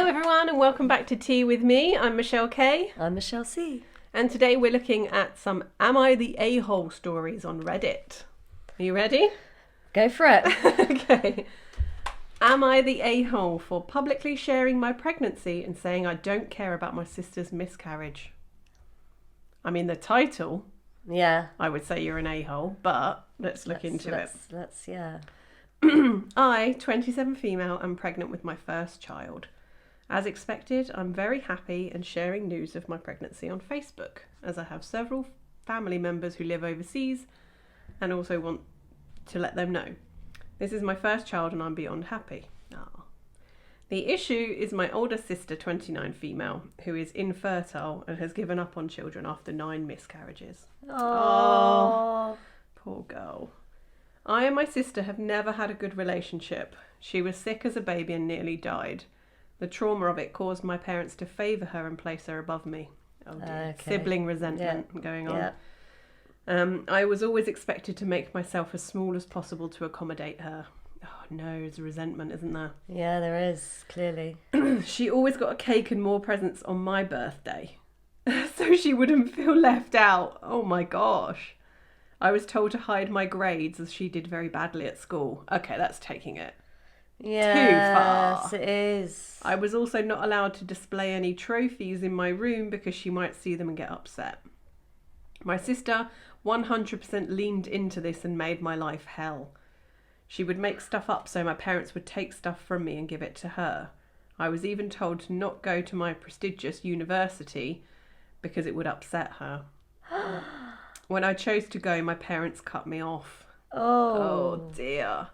Hello everyone and welcome back to Tea With Me. I'm Michelle K. I'm Michelle C. And today we're looking at some Am I the A-hole stories on Reddit. Are you ready? Go for it. Okay. Am I the a-hole for publicly sharing my pregnancy and saying I don't care about my sister's miscarriage? I mean, the title, Yeah. I would say you're an a-hole, but let's look into it. Yeah. I, 27 female, am pregnant with my first child. As expected, I'm very happy and sharing news of my pregnancy on Facebook, as I have several family members who live overseas and also want to let them know. This is my first child and I'm beyond happy. The issue is my older sister, 29 female, who is infertile and has given up on children after 9 miscarriages. Oh, poor girl. I and my sister have never had a good relationship. She was sick as a baby and nearly died. The trauma of it caused my parents to favour her and place her above me. Oh dear. Okay. Sibling resentment going on. Yeah. I was always expected to make myself as small as possible to accommodate her. Oh no, there's resentment, isn't there? Yeah, there is, clearly. She always got a cake and more presents on my birthday, so she wouldn't feel left out. Oh my gosh. I was told to hide my grades as she did very badly at school. Okay, that's taking it too far. Yes, it is. I was also not allowed to display any trophies in my room because she might see them and get upset. My sister 100% leaned into this and made my life hell. She would make stuff up so my parents would take stuff from me and give it to her. I was even told to not go to my prestigious university because it would upset her. When I chose to go, my parents cut me off. Oh dear.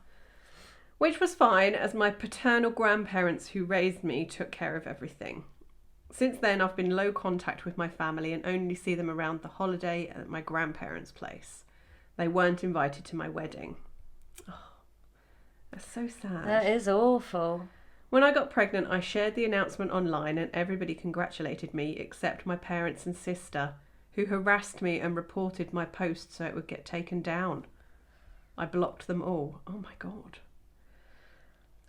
Which was fine, as my paternal grandparents who raised me took care of everything. Since then, I've been low contact with my family and only see them around the holiday at my grandparents' place. They weren't invited to my wedding. Oh, that's so sad. That is awful. When I got pregnant, I shared the announcement online and everybody congratulated me except my parents and sister, who harassed me and reported my post so it would get taken down. I blocked them all. Oh my God.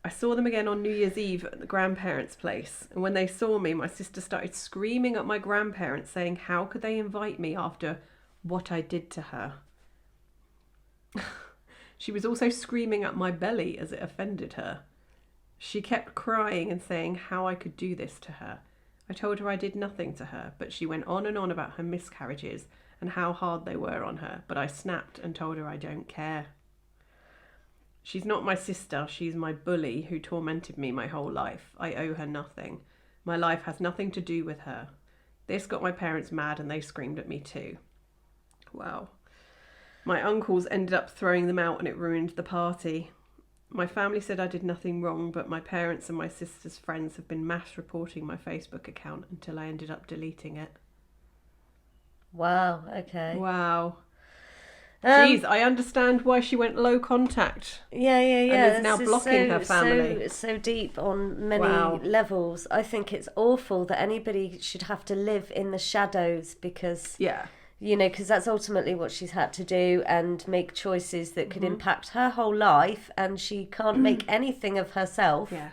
I saw them again on New Year's Eve at the grandparents' place, and when they saw me, my sister started screaming at my grandparents saying how could they invite me after what I did to her. She was also screaming at my belly as it offended her. She kept crying and saying how I could do this to her. I told her I did nothing to her, but she went on and on about her miscarriages and how hard they were on her, but I snapped and told her I don't care. She's not my sister, she's my bully who tormented me my whole life. I owe her nothing. My life has nothing to do with her. This got my parents mad and they screamed at me too. Wow. My uncles ended up throwing them out and it ruined the party. My family said I did nothing wrong, but my parents and my sister's friends have been mass reporting my Facebook account until I ended up deleting it. Wow, okay. Wow. Jeez, I understand why she went low contact. Yeah. And is now blocking her family. So deep on many Wow. levels. I think it's awful that anybody should have to live in the shadows because... Yeah. You know, because that's ultimately what she's had to do and make choices that could impact her whole life, and she can't make anything of herself. Yeah.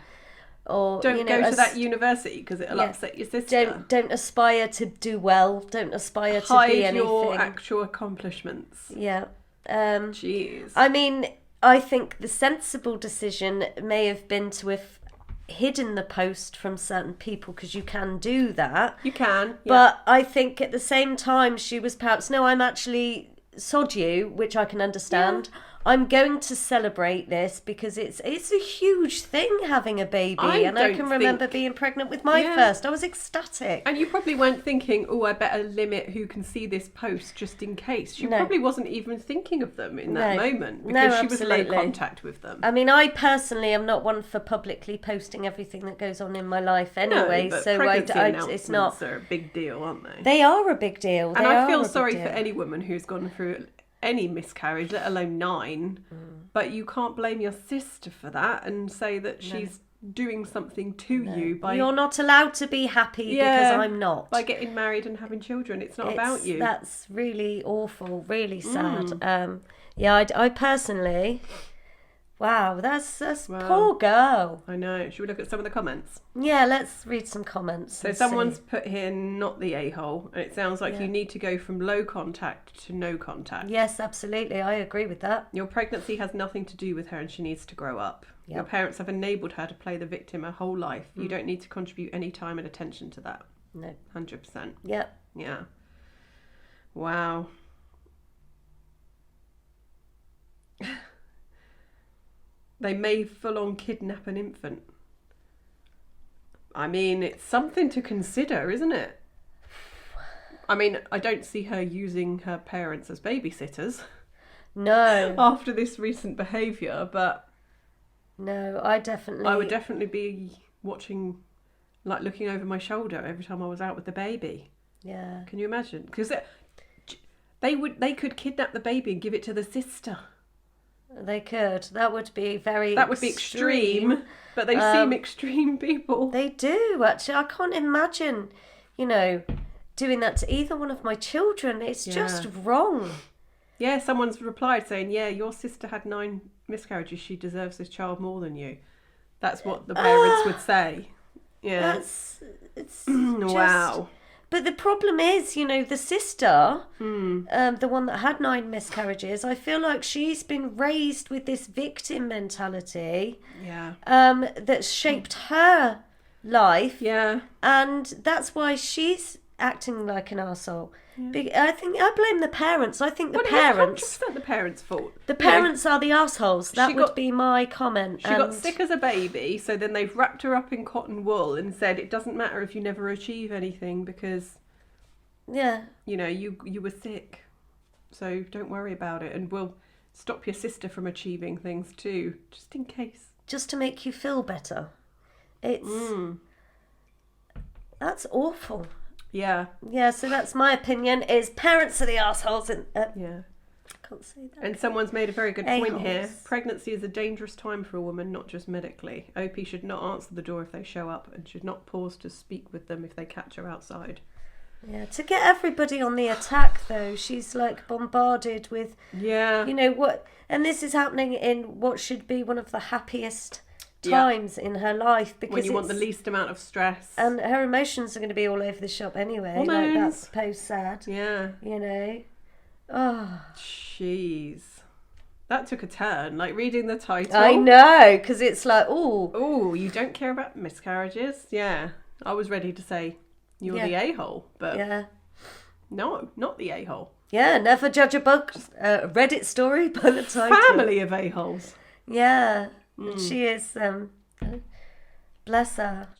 Or Don't you know, go to that university because it'll upset your sister. Don't aspire to do well. Don't aspire to Hide be anything. your actual accomplishments. Yeah. Jeez. I mean, I think the sensible decision may have been to have hidden the post from certain people, because you can do that. You can. Yeah. But I think at the same time she was perhaps, no, I'm actually sod you, which I can understand. Yeah. I'm going to celebrate this because it's a huge thing having a baby. I can remember being pregnant with my first. I was ecstatic. And you probably weren't thinking, oh, I better limit who can see this post just in case. She probably wasn't even thinking of them in that moment because she was low contact with them. I mean, I personally am not one for publicly posting everything that goes on in my life anyway. No, but so it's not. Are a big deal, aren't they? They are a big deal. And I feel sorry for any woman who's gone through any miscarriage, let alone 9. But you can't blame your sister for that and say that she's doing something to you by... You're not allowed to be happy because I'm not. By getting married and having children. It's not about you. That's really awful, really sad. I personally Wow, that's Wow. poor girl. I know. Should we look at some of the comments? Yeah, let's read some comments. So and someone's see. put here, not the a-hole, and it sounds like Yeah. you need to go from low contact to no contact. Yes, absolutely. I agree with that. Your pregnancy has nothing to do with her and she needs to grow up. Your Yep. parents have enabled her to play the victim her whole life. You don't need to contribute any time and attention to that. No. 100%. Yep. Yeah. Wow. They may full on kidnap an infant. I mean, it's something to consider, isn't it? I mean, I don't see her using her parents as babysitters No. after this recent behaviour, but No, I would definitely be watching, like looking over my shoulder every time I was out with the baby. Yeah. Can you imagine? Because they could kidnap the baby and give it to the sister. They could. That would be very That would be extreme, but they seem extreme people. They do, actually. I can't imagine, doing that to either one of my children. It's just wrong. Yeah, someone's replied saying, yeah, your sister had 9 miscarriages. She deserves this child more than you. That's what the parents would say. Yeah. It's Wow. But the problem is, the sister, the one that had 9 miscarriages, I feel like she's been raised with this victim mentality Yeah. that's shaped her life. Yeah. And that's why she's acting like an arsehole. I blame the parents. I think the parents... 100% the parents' fault. The parents are the arseholes. That would got- be my comment. She got sick as a baby, so then they've wrapped her up in cotton wool and said it doesn't matter if you never achieve anything because, Yeah. you were sick. So don't worry about it, and we'll stop your sister from achieving things too, just in case. Just to make you feel better. It's... That's awful. Yeah. Yeah, so that's my opinion, is parents are the arseholes. And, Yeah. I can't say that. And someone's made a very good point here. A-holes. Pregnancy is a dangerous time for a woman, not just medically. OP should not answer the door if they show up and should not pause to speak with them if they catch her outside. Yeah, to get everybody on the attack, though, she's like bombarded with, Yeah. what, and this is happening in what should be one of the happiest times in her life, because When you want the least amount of stress. and her emotions are going to be all over the shop anyway. Like, Hormones. that's post-sad, Yeah. Oh, Jeez. That took a turn. Like reading the title. I know, because it's like, oh, Oh, you don't care about miscarriages? Yeah. I was ready to say you're the a-hole, but yeah. no, not the a-hole. Yeah, never judge a book. Reddit story by the title. Family of a-holes. Yeah, she is. Bless her.